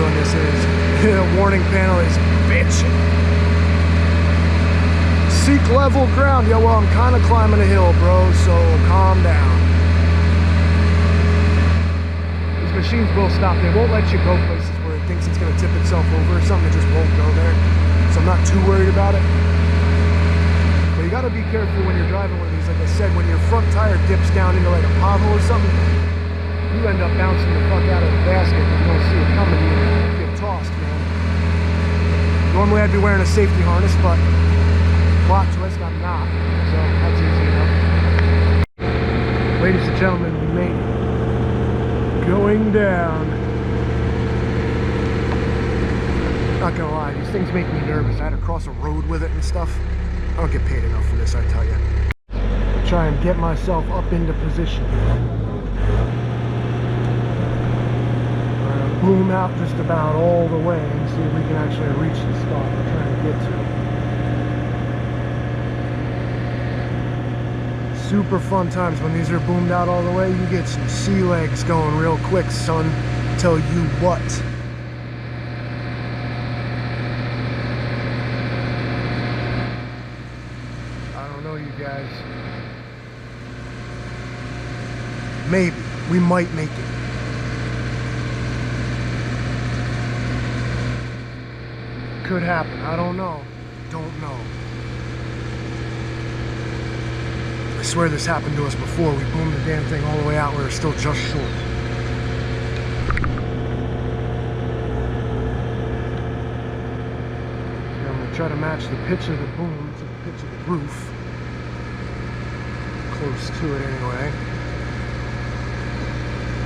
feeling this is. The warning panel is bitching. Seek level ground. Yeah, well, I'm kind of climbing a hill, bro, so calm down. These machines will stop. They won't let you go places where it thinks it's going to tip itself over or something. It just won't go there. So I'm not too worried about it. But you got to be careful when you're driving one of these. Like I said, when your front tire dips down into like a pothole or something, you end up bouncing the fuck out of the basket and you don't see it coming. You get tossed, man. Normally I'd be wearing a safety harness, but plot twist, I'm not. So that's easy enough. Ladies and gentlemen, we made it. Going down. Not gonna lie, these things make me nervous. I had to cross a road with it and stuff. I don't get paid enough for this, I tell you. I'll try and get myself up into position. Boom out just about all the way and see if we can actually reach the spot we're trying to get to. Super fun times when these are boomed out all the way. You get some sea legs going real quick, son. Tell you what. I don't know, you guys. Maybe. We might make it. Could happen. I don't know. Don't know. I swear this happened to us before. We boomed the damn thing all the way out. We were still just short. So I'm going to try to match the pitch of the boom to the pitch of the roof. Close to it anyway.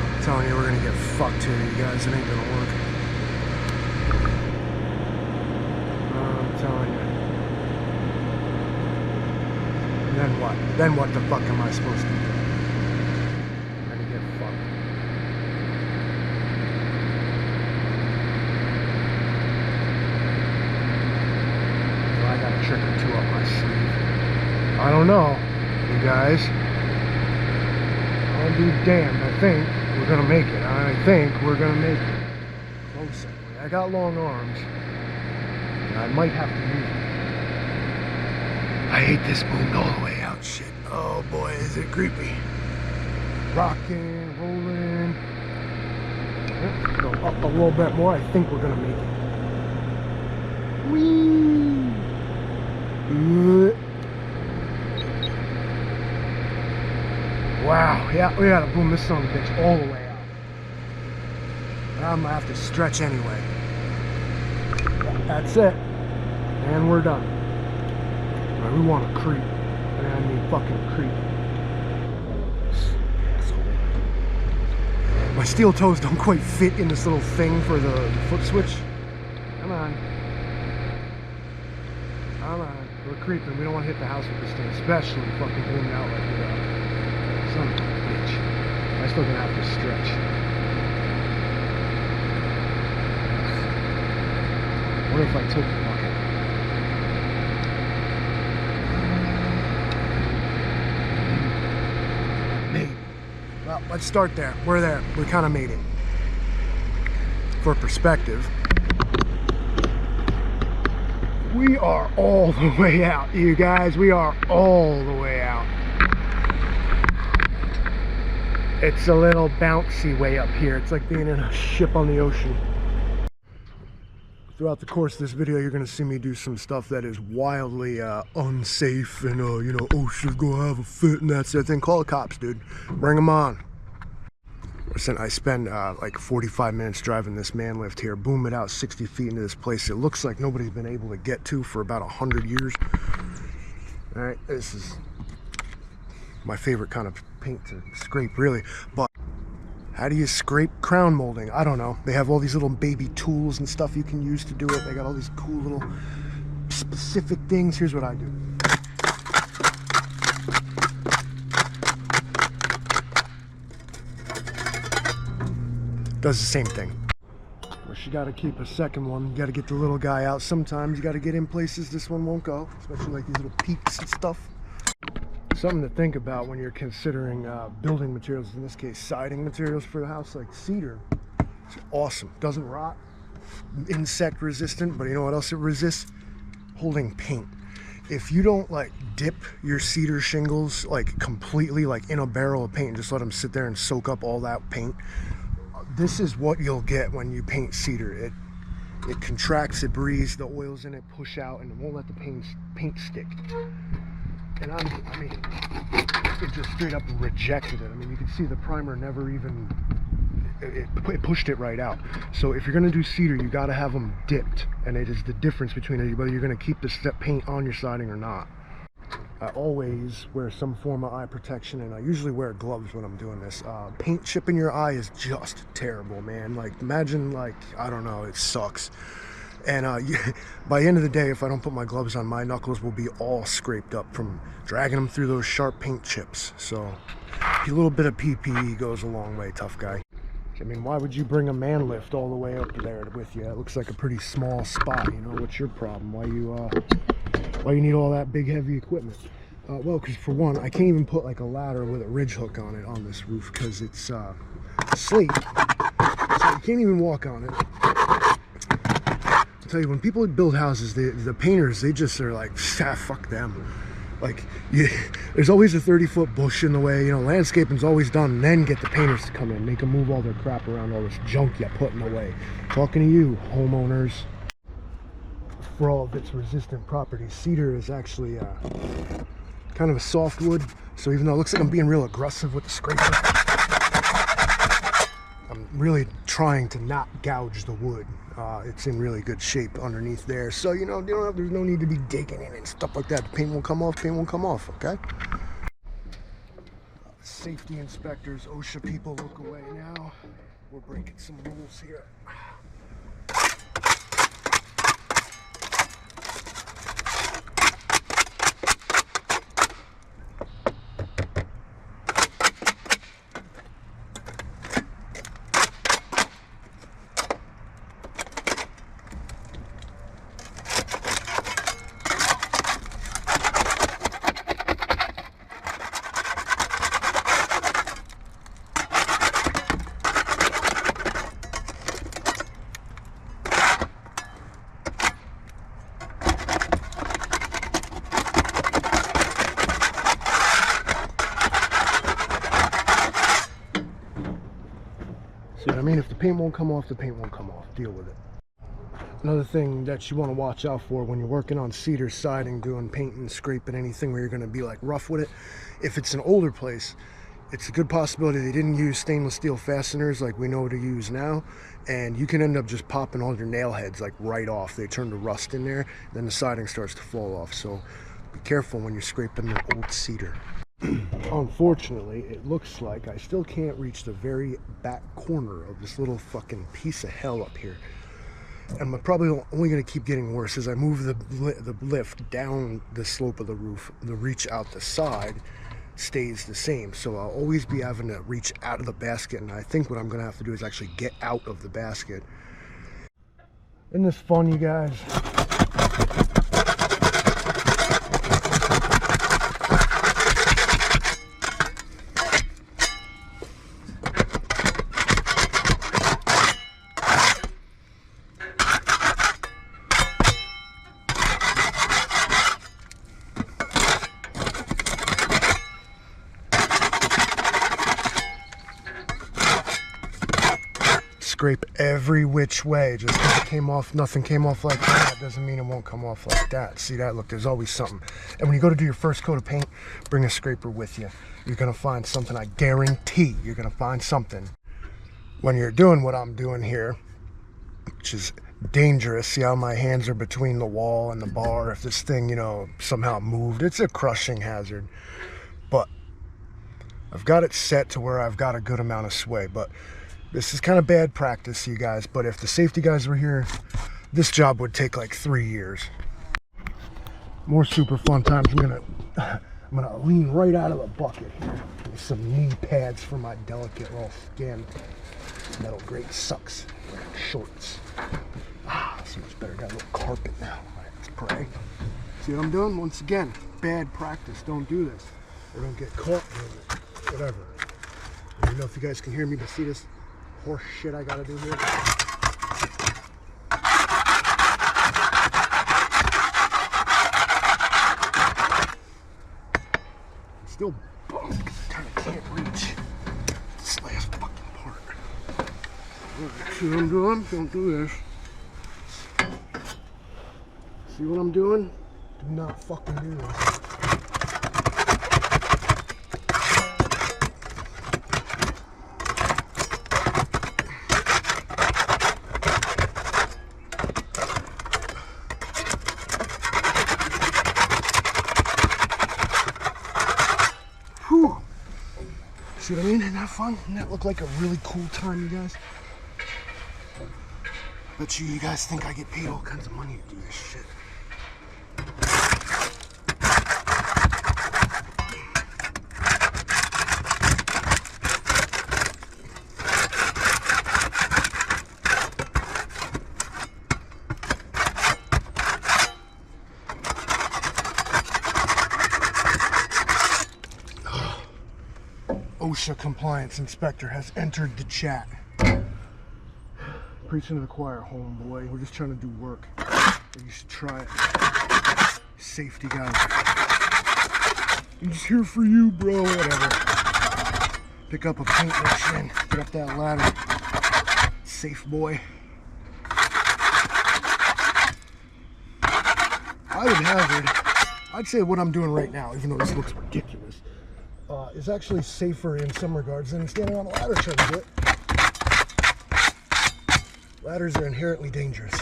I'm telling you, we're going to get fucked here, you guys. It ain't going to work. Telling you. And then what? Then what the fuck am I supposed to do? I'm gonna get fucked. Well, I got a trick or two up my sleeve. I don't know, you guys. I'll be damned. I think we're gonna make it. I think we're gonna make it. Close anyway. I got long arms. I might have to use it. I hate this boomed all the way out shit. Oh boy, is it creepy. Rocking, rolling. Go up a little bit more. I think we're gonna make it. Whee! Wow, yeah, we gotta boom this son of a bitch all the way out. But I'm gonna have to stretch anyway. That's it. And we're done. Right, we want to creep. And I mean fucking creep. My steel toes don't quite fit in this little thing for the foot switch. Come on. Come on. We're creeping. We don't want to hit the house with this thing. Especially fucking boomed out like that. Son of a bitch. I'm still going to have to stretch. What if I took the bucket? Maybe. Well, let's start there. We're there. We kind of made it. For perspective, we are all the way out, you guys. We are all the way out. It's a little bouncy way up here. It's like being in a ship on the ocean. Throughout the course of this video, you're going to see me do some stuff that is wildly unsafe and, you know, oh, she's going to have a fit and that sort of thing. Call the cops, dude. Bring them on. I spend like 45 minutes driving this man lift here, boom it out 60 feet into this place it looks like nobody's been able to get to for about 100 years. All right, this is my favorite kind of paint to scrape, really. But how do you scrape crown molding? I don't know. They have all these little baby tools and stuff you can use to do it. They got all these cool little specific things. Here's what I do. Does the same thing. But you gotta keep a second one. You gotta get the little guy out. Sometimes you gotta get in places this one won't go, especially like these little peaks and stuff. Something to think about when you're considering building materials, in this case siding materials for the house, like cedar. It's awesome. Doesn't rot. insect resistant, but you know what else it resists? Holding paint. If you don't like dip your cedar shingles like completely like in a barrel of paint and just let them sit there and soak up all that paint, this is what you'll get when you paint cedar. It contracts, it breathes, the oils in it push out, and it won't let the paint stick. And I mean, it just straight up rejected it. I mean, you can see the primer never even, it pushed it right out. So if you're gonna do cedar, you gotta have them dipped, and it is the difference between whether you're gonna keep the paint on your siding or not. I always wear some form of eye protection, and I usually wear gloves when I'm doing this. Paint chipping your eye is just terrible, man. Like, imagine, like, I don't know, it sucks. And by the end of the day, if I don't put my gloves on, my knuckles will be all scraped up from dragging them through those sharp paint chips. So a little bit of PPE goes a long way, tough guy. I mean, why would you bring a man lift all the way up there with you? It looks like a pretty small spot, you know? What's your problem? Why you need all that big heavy equipment? Well, because for one, I can't even put like a ladder with a ridge hook on it on this roof because it's slate, so you can't even walk on it. I'll tell you, when people build houses, the painters, they just are like, fuck them. Like, there's always a 30-foot bush in the way. You know, landscaping's always done, and then get the painters to come in, make them move all their crap around, all this junk you put in the way. Talking to you, homeowners. For all of its resistant properties, cedar is actually kind of a soft wood. So even though it looks like I'm being real aggressive with the scraper, I'm really trying to not gouge the wood. It's in really good shape underneath there, so you know, there's no need to be digging in and stuff like that. The paint won't come off, okay? Safety inspectors, OSHA people, look away now. We're breaking some rules here. See what I mean? If the paint won't come off, the paint won't come off. Deal with it. Another thing that you want to watch out for when you're working on cedar siding, doing painting, scraping, anything where you're going to be like rough with it, if it's an older place, it's a good possibility they didn't use stainless steel fasteners like we know to use now, and you can end up just popping all your nail heads like right off. They turn to rust in there, then the siding starts to fall off. So be careful when you're scraping the old cedar. Unfortunately, it looks like I still can't reach the very back corner of this little fucking piece of hell up here. And I'm probably only going to keep getting worse as I move the lift down the slope of the roof. The reach out the side stays the same, so I'll always be having to reach out of the basket, and I think what I'm going to have to do is actually get out of the basket. Isn't this fun, you guys? Scrape every which way. Just because it came off, nothing came off like that, doesn't mean it won't come off like that. See that? Look, there's always something. And when you go to do your first coat of paint, bring a scraper with you. You're gonna find something. I guarantee you're gonna find something. When you're doing what I'm doing here, which is dangerous. See how my hands are between the wall and the bar? If this thing, you know, somehow moved, it's a crushing hazard. But I've got it set to where I've got a good amount of sway. But this is kind of bad practice, you guys, but if the safety guys were here, this job would take like 3 years. More super fun times. I'm gonna lean right out of the bucket here with some knee pads for my delicate little skin. Metal grate sucks. Wearing shorts. So much better. Got a little carpet now. All right, let's pray. See what I'm doing? Once again, bad practice. Don't do this, or don't get caught doing it. Whatever. I don't know if you guys can hear me, but see this horse shit I gotta do here. still bummed. Kind of can't reach this last fucking part. Alright, see what I'm doing? Don't do this. See what I'm doing? Do not fucking do this. Whew. See what I mean? Isn't that fun? Doesn't that look like a really cool time, you guys? Bet you guys think I get paid all kinds of money to do this shit. OSHA compliance inspector has entered the chat. Preaching to the choir, homeboy. We're just trying to do work. You should try it. Safety guys. I'm just here for you, bro. Whatever. Pick up a paint machine. Get up that ladder. Safe boy. I would hazard. I'd say what I'm doing right now, even though this looks ridiculous, is actually safer in some regards than standing on a ladder trying to do it. Ladders are inherently dangerous.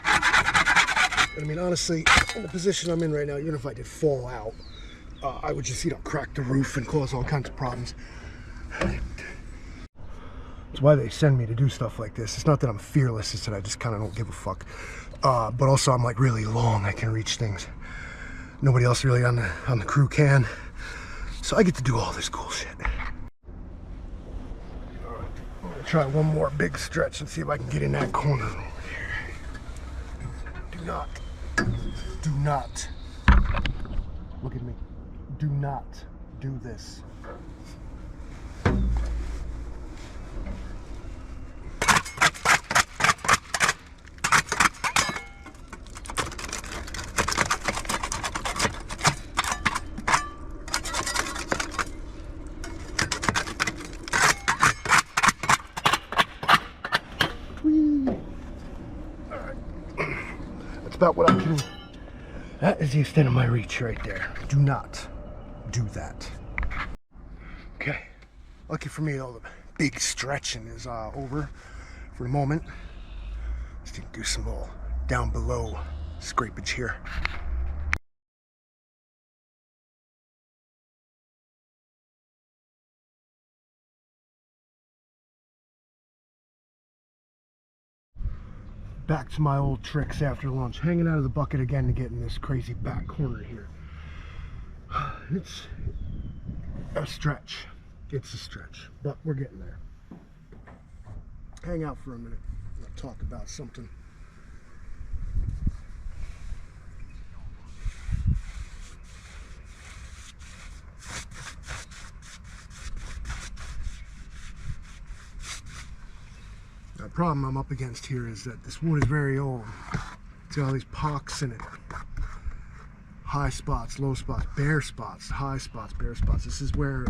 I mean, honestly, in the position I'm in right now, even if I did fall out, I would just, crack the roof and cause all kinds of problems. That's why they send me to do stuff like this. It's not that I'm fearless, it's that I just kind of don't give a fuck. But also, I'm like really long. I can reach things nobody else really on the crew can. So I get to do all this cool shit. All right, I'm gonna try one more big stretch and see if I can get in that corner over here. Do not look at me. Do not do this. About what I can. That is the extent of my reach right there. Do not do that. Okay. Lucky for me, all the big stretching is over for the moment. Just gonna do some little down below scrapage here. Back to my old tricks after lunch. Hanging out of the bucket again to get in this crazy back corner here. It's a stretch. It's a stretch, but we're getting there. Hang out for a minute. I'll talk about something. The problem I'm up against here is that this wood is very old. It's got all these pocks in it. High spots, low spots, bare spots, high spots, bare spots. This is where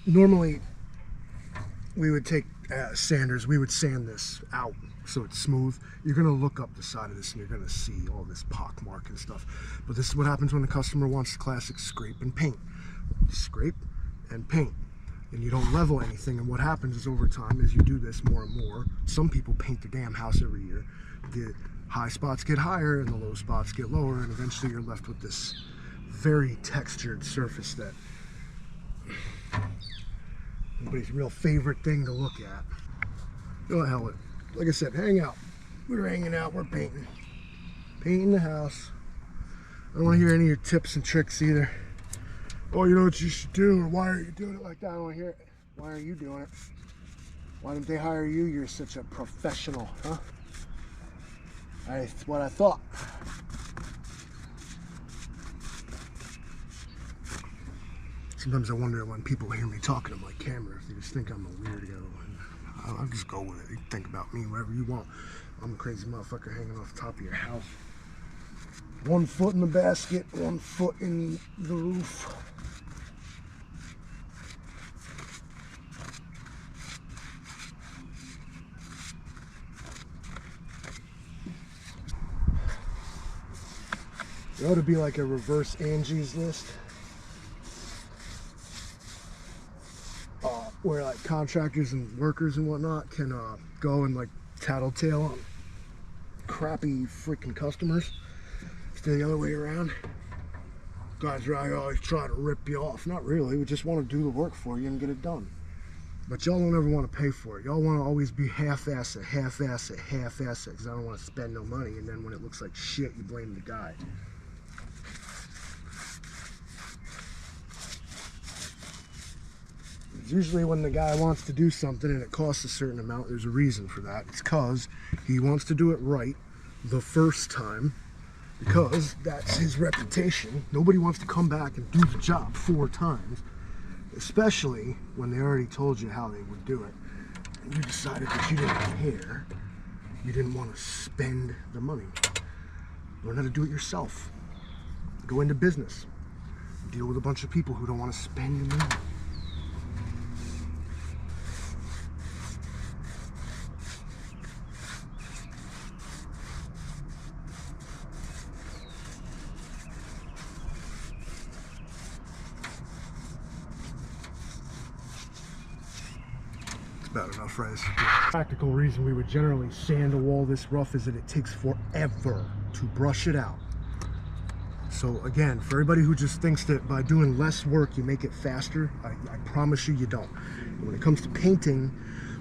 normally we would take sanders, we would sand this out so it's smooth. You're gonna look up the side of this and you're gonna see all this pock mark and stuff. But this is what happens when the customer wants the classic scrape and paint. Scrape and paint. And you don't level anything, and what happens is over time as you do this more and more, some people paint the damn house every year. The high spots get higher and the low spots get lower, and eventually you're left with this very textured surface that nobody's real favorite thing to look at. Go to hell with it. Like I said, hang out. We're hanging out, we're painting. Painting the house. I don't want to hear any of your tips and tricks either. Oh, you know what you should do, or why are you doing it like that? I don't want to hear it. Why are you doing it? Why didn't they hire you? You're such a professional, huh? That's what I thought. Sometimes I wonder when people hear me talking to my camera, if they just think I'm a weirdo. And I'll just go with it. You can think about me whatever you want. I'm a crazy motherfucker hanging off the top of your house. 1 foot in the basket, 1 foot in the roof. There ought to be like a reverse Angie's List. Where like contractors and workers and whatnot can go and like tattletale on crappy freaking customers. It's the other way around. Guys are always trying to rip you off. Not really. We just want to do the work for you and get it done. But y'all don't ever want to pay for it. Y'all want to always be half-ass it, half-ass it, half-ass it, because I don't want to spend no money, and then when it looks like shit, you blame the guy. Usually when the guy wants to do something and it costs a certain amount, there's a reason for that. It's because he wants to do it right the first time, because that's his reputation. Nobody wants to come back and do the job 4 times, especially when they already told you how they would do it. And you decided that you didn't care. You didn't want to spend the money. Learn how to do it yourself. Go into business. Deal with a bunch of people who don't want to spend the money. About enough, Rez. The practical reason we would generally sand a wall this rough is that it takes forever to brush it out. So again, for everybody who just thinks that by doing less work you make it faster, I promise you, you don't. And when it comes to painting,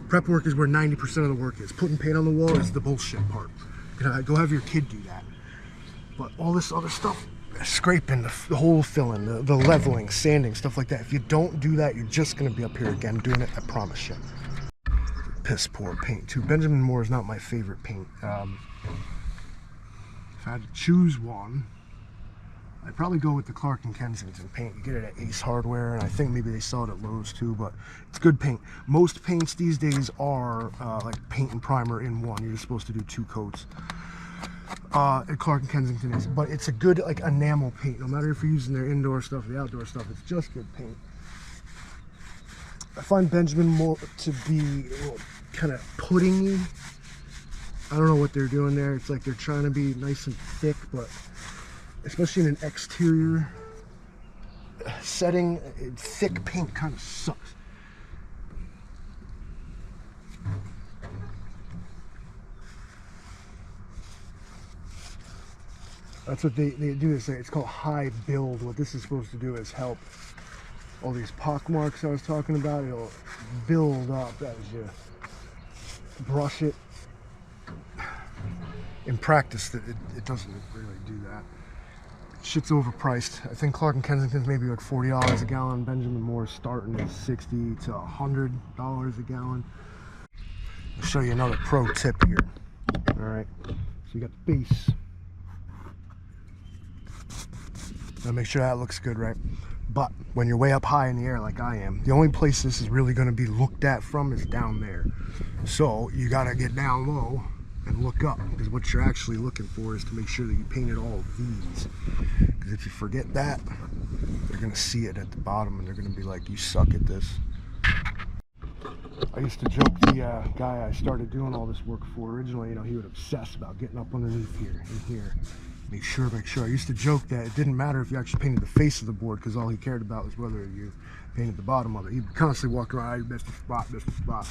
prep work is where 90% of the work is. Putting paint on the wall is the bullshit part. Go have your kid do that. But all this other stuff, scraping, the hole filling, the leveling, sanding, stuff like that, if you don't do that, you're just going to be up here again doing it, I promise you. Piss poor paint too. Benjamin Moore is not my favorite paint. If I had to choose one, I'd probably go with the Clark & Kensington paint. You get it at Ace Hardware, and I think maybe they sell it at Lowe's too, but it's good paint. Most paints these days are like paint and primer in one. You're just supposed to do 2 coats. At Clark & Kensington is, but it's a good like enamel paint. No matter if you're using their indoor stuff or the outdoor stuff, it's just good paint. I find Benjamin Moore to be kind of puddingy. I don't know what they're doing there. It's like they're trying to be nice and thick, but especially in an exterior setting, thick paint kind of sucks. That's what they do. It's called high build. What this is supposed to do is help all these pock marks I was talking about. It'll build up as you brush it. In practice, it doesn't really do that. Shit's overpriced. I think Clark & Kensington's maybe like $40 a gallon. Benjamin Moore's starting at $60 to $100 a gallon. I'll show you another pro tip here. All right, so you got the base. Now make sure that looks good, right? But when you're way up high in the air like I am, the only place this is really going to be looked at from is down there. So you got to get down low and look up, because what you're actually looking for is to make sure that you painted all of these. Because if you forget that, they're going to see it at the bottom and they're going to be like, you suck at this. I used to joke the guy I started doing all this work for originally, you know, he would obsess about getting up underneath here and here. Make sure. I used to joke that it didn't matter if you actually painted the face of the board, because all he cared about was whether you painted the bottom of it. He'd constantly walk around, I missed the spot, missed the spot.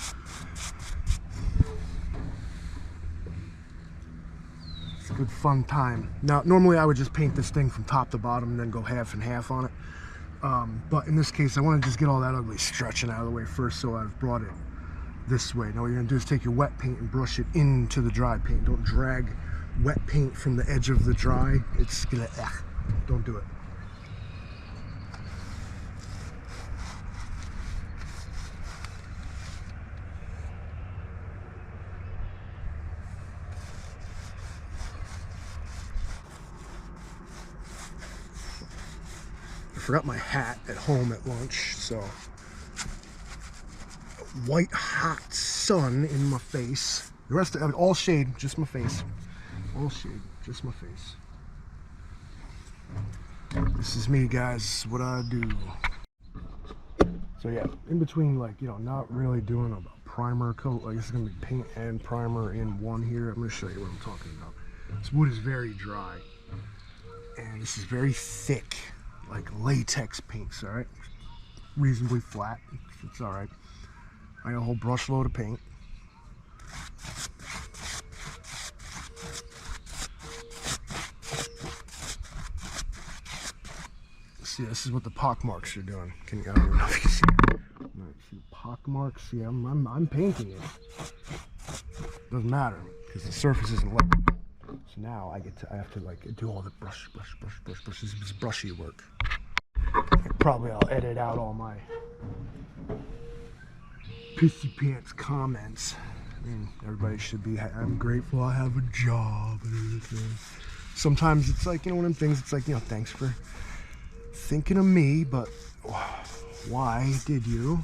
It's a good fun time. Now, normally I would just paint this thing from top to bottom and then go half and half on it. But in this case, I want to just get all that ugly stretching out of the way first, so I've brought it this way. Now what you're going to do is take your wet paint and brush it into the dry paint. Don't drag wet paint from the edge of the dry. It's gonna, don't do it. I forgot my hat at home at lunch, so white hot sun in my face. The rest of it, all shade, just my face. All shade, just my face. This is me, guys. This is what I do. So yeah, in between, like, you know, not really doing a primer coat, like, it's gonna be paint and primer in one here. I'm gonna show you what I'm talking about. This wood is very dry, and this is very thick, like latex paints. All right, reasonably flat. It's all right. I got a whole brush load of paint. See, this is what the pock marks are doing. I don't even know if you can see it. Right, see the pock marks? See, I'm painting it. Doesn't matter because the surface isn't level. So now I have to like do all the brush. This is brushy work. Probably I'll edit out all my pissy pants comments. I mean, everybody should be. I'm grateful I have a job and everything. Sometimes it's like, you know, one of them things. It's like, you know, thanks for thinking of me, but why did you?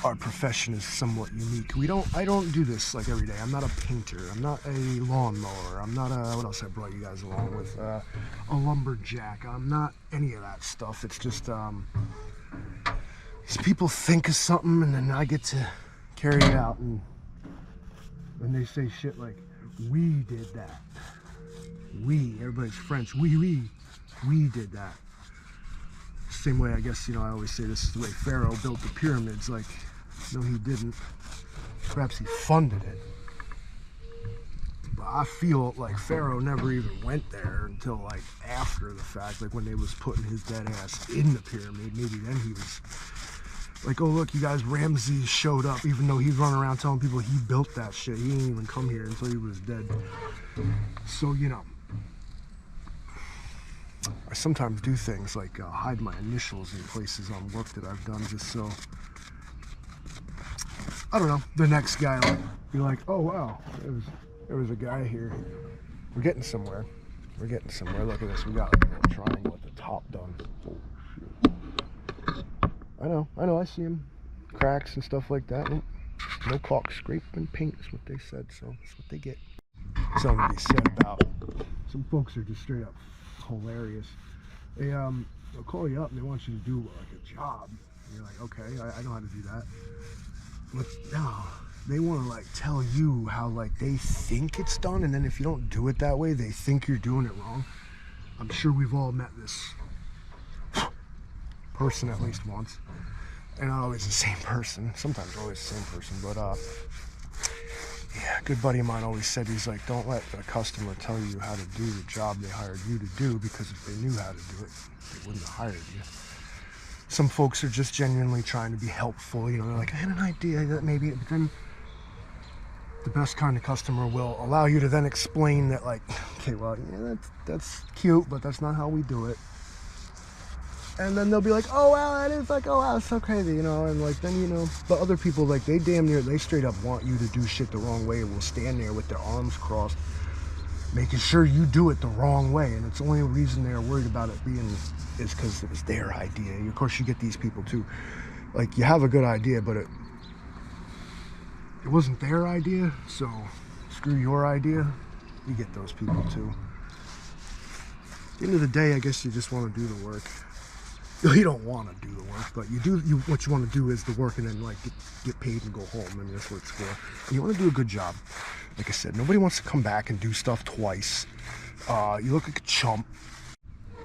Our profession is somewhat unique. I don't do this like every day. I'm not a painter. I'm not a lawnmower. I'm not a, what else I brought you guys along with? A lumberjack. I'm not any of that stuff. It's just, these people think of something and then I get to carry it out, and when they say shit like, we did that. We, everybody's French. We did that. Same way, I guess, you know, I always say this is the way Pharaoh built the pyramids. Like, no, he didn't. Perhaps he funded it. But I feel like Pharaoh never even went there until like after the fact, like when they was putting his dead ass in the pyramid. Maybe then he was like, oh look, you guys, Ramses showed up, even though he's running around telling people he built that shit. He didn't even come here until he was dead. So, you know, I sometimes do things like hide my initials in places on work that I've done, just so, I don't know, the next guy will be like, oh wow, there was a guy here. We're getting somewhere. We're getting somewhere. Look at this. We got like a little triangle at the top done. Oh shit. I know, I see him. Cracks and stuff like that. No caulk, scrape and paint is what they said, so that's what they get. Something to be said about, some folks are just straight up hilarious. They'll call you up and they want you to do like a job. And you're like, okay, I know how to do that. But no, they want to like tell you how like they think it's done, and then if you don't do it that way, they think you're doing it wrong. I'm sure we've all met this person at least once, and not always the same person. Sometimes always the same person, but yeah, a good buddy of mine always said, he's like, don't let a customer tell you how to do the job they hired you to do, because if they knew how to do it, they wouldn't have hired you. Some folks are just genuinely trying to be helpful, you know, they're like, I had an idea that maybe, but then the best kind of customer will allow you to then explain that, like, okay, well, yeah, that's cute, but that's not how we do it. And then they'll be like, oh wow, that is like, oh wow, it's so crazy, you know, and like, then, you know, but other people, like, they straight up want you to do shit the wrong way, and will stand there with their arms crossed, making sure you do it the wrong way, and it's the only reason they're worried about it being is because it was their idea. Of course, you get these people too, like, you have a good idea, but it wasn't their idea, so screw your idea. You get those people too. At the end of the day, I guess you just want to do the work. You don't want to do the work, but what you want to do is the work, and then like get paid and go home. I mean, that's what it's for. And you want to do a good job. Like I said, nobody wants to come back and do stuff twice. You look like a chump.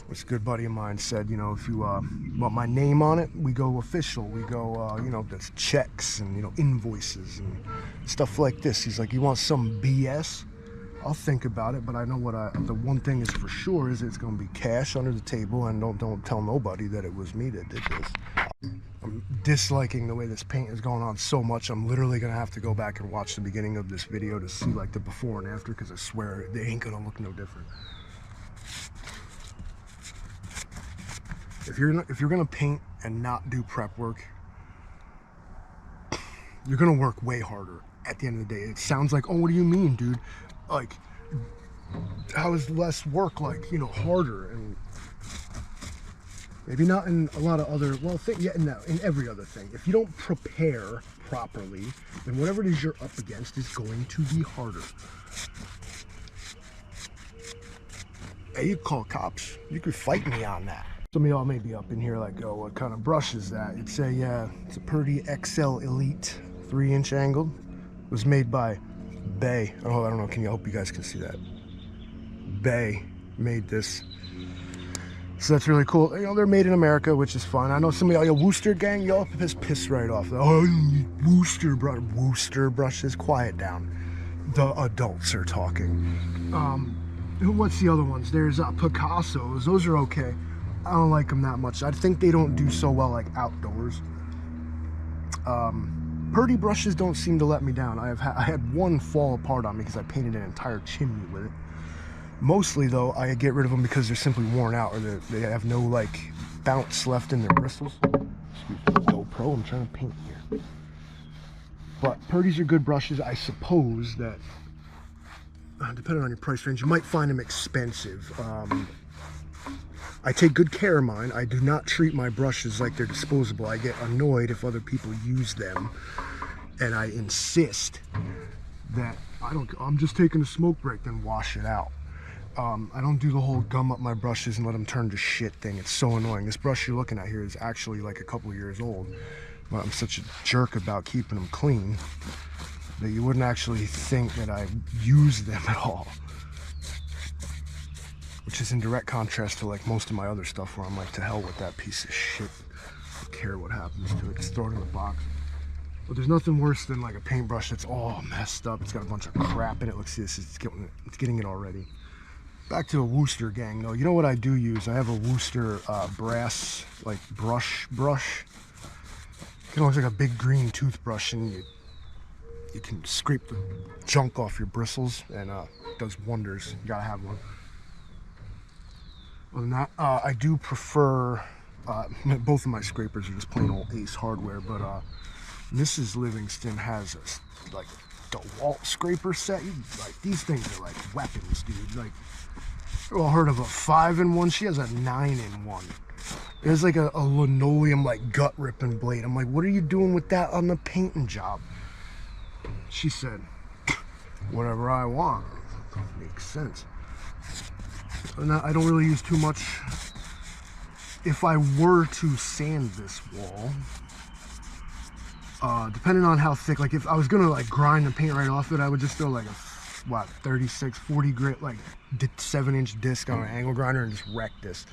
What's a good buddy of mine said, you know, if you want my name on it, we go official. We go, you know, that's checks and, you know, invoices and stuff like this. He's like, you want some BS? I'll think about it, but I know the one thing is for sure is it's going to be cash under the table, and don't tell nobody that it was me that did this. I'm disliking the way this paint is going on so much, I'm literally going to have to go back and watch the beginning of this video to see like the before and after, because I swear they ain't going to look no different. If you're going to paint and not do prep work, you're going to work way harder at the end of the day. It sounds like, oh, what do you mean, dude? Like, how is less work, like, you know, harder? And maybe not in a lot of other, well, in every other thing. If you don't prepare properly, then whatever it is you're up against is going to be harder. Hey, you call cops. You could fight me on that. Some of y'all may be up in here like, oh, what kind of brush is that? It's a Purdy XL Elite 3-inch angled. It was made by Bay. Oh, I don't know. I hope you guys can see that. Bay made this. So that's really cool. You know, they're made in America, which is fun. I know some of y'all, Wooster gang, y'all piss right off. Oh, Wooster brushes. Quiet down. The adults are talking. What's the other ones? There's Picassos. Those are okay. I don't like them that much. I think they don't do so well like outdoors. Purdy brushes don't seem to let me down. I had one fall apart on me because I painted an entire chimney with it. Mostly though, I get rid of them because they're simply worn out, or they have no like bounce left in their bristles. Excuse me, GoPro, I'm trying to paint here. But Purdy's are good brushes. I suppose that depending on your price range, you might find them expensive. I take good care of mine. I do not treat my brushes like they're disposable. I get annoyed if other people use them, and I insist that I'm just taking a smoke break, then wash it out. I don't do the whole gum up my brushes and let them turn to shit thing. It's so annoying. This brush you're looking at here is actually like a couple of years old, but I'm such a jerk about keeping them clean that you wouldn't actually think that I use them at all. Which is in direct contrast to like most of my other stuff where I'm like, to hell with that piece of shit. I don't care what happens to it, just throw it in the box. But there's nothing worse than like a paintbrush that's all messed up. It's got a bunch of crap in it. Look, see this, it's getting it already. Back to the Wooster gang though. You know what I do use? I have a Wooster brass like brush. It looks like a big green toothbrush, and you can scrape the junk off your bristles, and it does wonders. You gotta have one. Other than that, I do prefer, both of my scrapers are just plain old Ace hardware, but Mrs. Livingston has like the DeWalt scraper set. Like, these things are like weapons, dude. Like, you've all heard of a 5-in-1? She has a 9-in-1. There's like a linoleum like gut ripping blade. I'm like, what are you doing with that on the painting job? She said, whatever I want. Makes sense. And I don't really use too much. If I were to sand this wall, depending on how thick, like if I was gonna like grind the paint right off it, I would just throw like a 36, 40 grit like 7-inch disc on an angle grinder and just wreck this.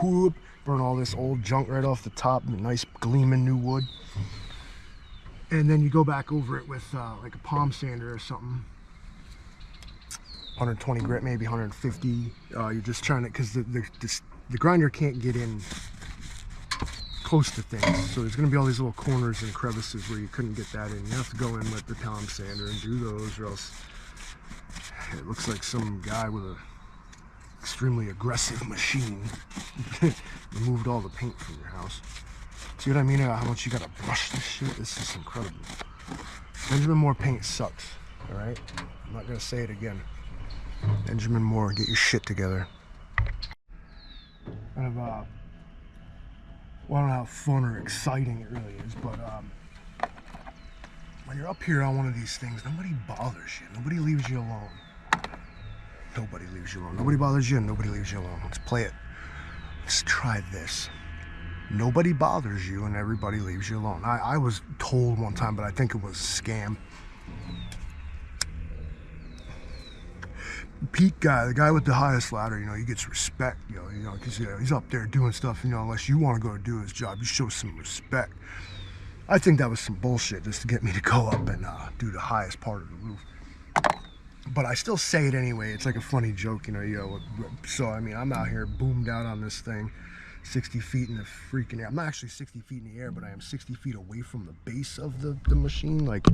Whoop, burn all this old junk right off the top, nice gleaming new wood. And then you go back over it with like a palm sander or something. 120 grit, maybe 150. You're just trying to, because the grinder can't get in close to things, so there's going to be all these little corners and crevices where you couldn't get that in. You have to go in with the palm sander and do those, or else it looks like some guy with a extremely aggressive machine removed all the paint from your house. See what I mean? How much you gotta brush this shit? This is incredible. Benjamin Moore paint sucks, alright? I'm not gonna say it again. Benjamin Moore, get your shit together. Kind of, well, I don't know how fun or exciting it really is, but when you're up here on one of these things, nobody bothers you. Nobody leaves you alone. Nobody leaves you alone. Nobody bothers you and nobody leaves you alone. Let's play it. Let's try this. Nobody bothers you and everybody leaves you alone. I was told one time, but I think it was a scam. Pete guy, the guy with the highest ladder, you know, he gets respect, you know, because he's up there doing stuff, you know, unless you want to go do his job, you show some respect. I think that was some bullshit just to get me to go up and do the highest part of the roof. But I still say it anyway. It's like a funny joke, you know. So I mean, I'm out here boomed out on this thing, 60 feet in the freaking air. I'm not actually 60 feet in the air, but I am 60 feet away from the base of the machine. Like,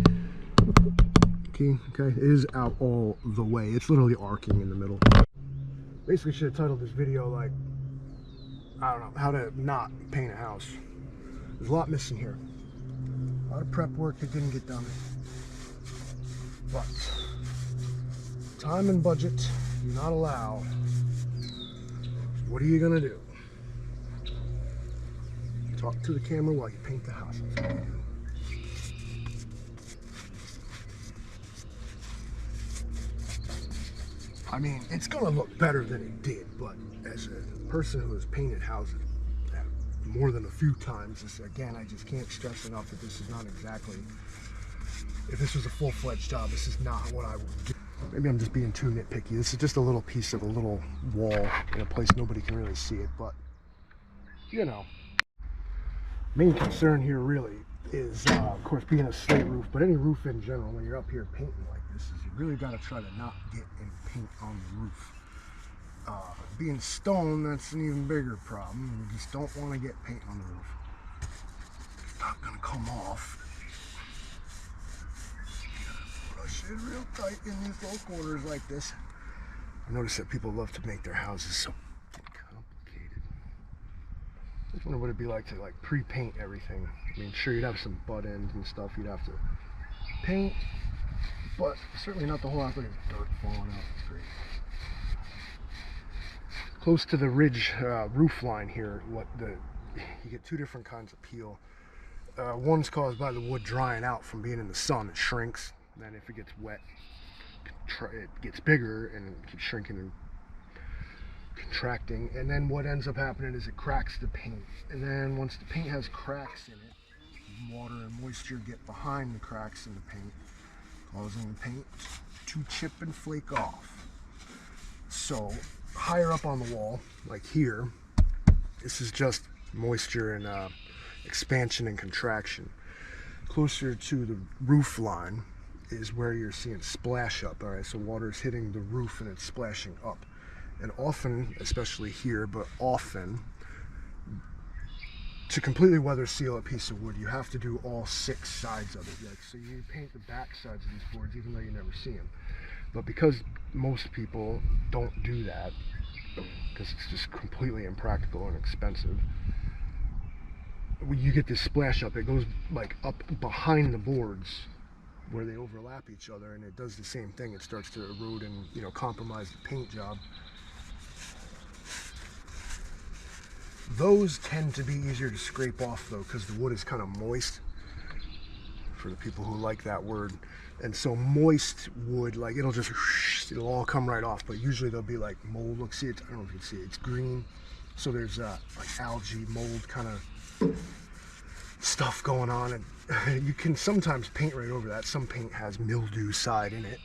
okay, it is out all the way. It's literally arcing in the middle. Basically, should have titled this video like, I don't know, how to not paint a house. There's a lot missing here. A lot of prep work that didn't get done. But time and budget do not allow. What are you gonna do? Talk to the camera while you paint the house. That's what you do. I mean, it's gonna look better than it did, but as a person who has painted houses more than a few times, again, I just can't stress enough that this is not exactly, if this was a full-fledged job, this is not what I would do. Maybe I'm just being too nitpicky. This is just a little piece of a little wall in a place nobody can really see it, but, you know. Main concern here really is, of course, being a slate roof, but any roof in general, when you're up here painting like this, is you really got to try to not get any paint on the roof. Being stone, that's an even bigger problem. You just don't want to get paint on the roof. It's not going to come off. Brush it real tight in these little corners like this. I notice that people love to make their houses so complicated. I just wonder what it'd be like to pre-paint everything. I mean, sure, you'd have some butt ends and stuff you'd have to paint, but certainly not the whole house. Look at dirt falling out. It's great. Close to the ridge roof line here, you get two different kinds of peel. One's caused by the wood drying out from being in the sun. It shrinks. Then if it gets wet, it gets bigger and it keeps shrinking and contracting. And then what ends up happening is it cracks the paint. And then once the paint has cracks in it, water and moisture get behind the cracks in the paint, causing the paint to chip and flake off. So higher up on the wall, like here, this is just moisture and expansion and contraction. Closer to the roof line is where you're seeing splash up. All right, so water is hitting the roof and it's splashing up. And often, especially here, but often, to completely weather seal a piece of wood, you have to do all 6 sides of it. Like, so you paint the back sides of these boards even though you never see them. But because most people don't do that, because it's just completely impractical and expensive, when you get this splash up, it goes like up behind the boards where they overlap each other, and it does the same thing. It starts to erode and, you know, compromise the paint job. Those tend to be easier to scrape off though, because the wood is kind of moist, for the people who like that word. And so moist wood, like it'll all come right off, but usually there'll be like mold. Look, see it, I don't know if you can see it, it's green. So there's like algae, mold kind of stuff going on, and you can sometimes paint right over that. Some paint has mildew side in it.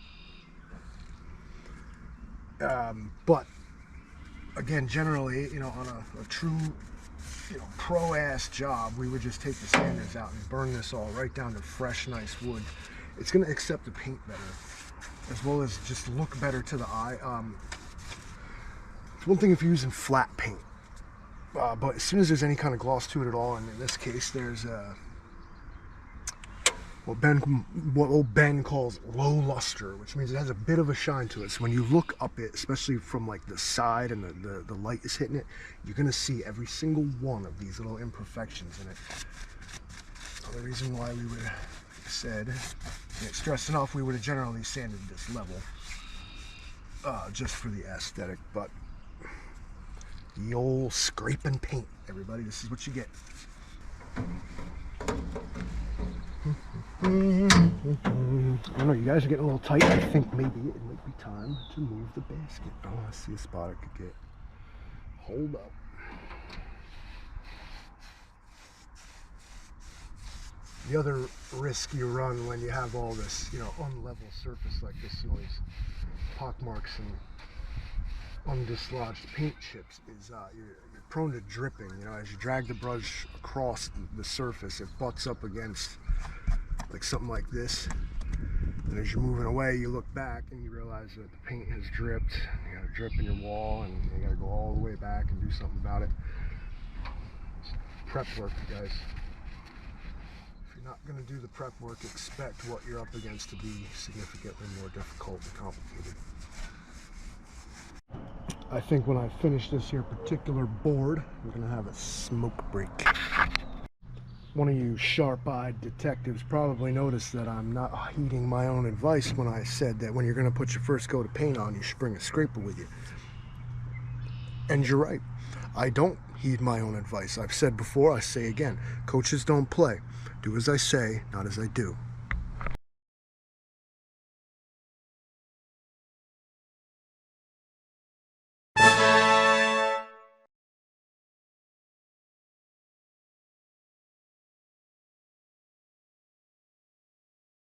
But again, generally, you know, on a true, you know, pro-ass job, we would just take the sanders out and burn this all right down to fresh, nice wood. It's going to accept the paint better, as well as just look better to the eye. It's one thing if you're using flat paint, but as soon as there's any kind of gloss to it at all, and in this case there's what old Ben calls low luster, which means it has a bit of a shine to it. So when you look up it, especially from like the side and the light is hitting it, you're going to see every single one of these little imperfections in it. So the reason why we would have said, can't stress enough, we would have generally sanded this level just for the aesthetic, but the old scrape and paint, everybody, this is what you get. I don't know, you guys are getting a little tight. I think maybe it might be time to move the basket. Oh, I see a spot I could get. Hold up. The other risk you run when you have all this, you know, unlevel surface like this, all these pockmarks and undislodged paint chips, is you're prone to dripping. You know, as you drag the brush across the surface, it butts up against like something like this, and as you're moving away, you look back and you realize that the paint has dripped. You got a drip in your wall, and you got to go all the way back and do something about it. It's prep work, you guys. If you're not going to do the prep work, expect what you're up against to be significantly more difficult and complicated. I think when I finish this here particular board, we're going to have a smoke break. One of you sharp-eyed detectives probably noticed that I'm not heeding my own advice when I said that when you're going to put your first coat of paint on, you should bring a scraper with you. And you're right. I don't heed my own advice. I've said before, I say again, coaches don't play. Do as I say, not as I do.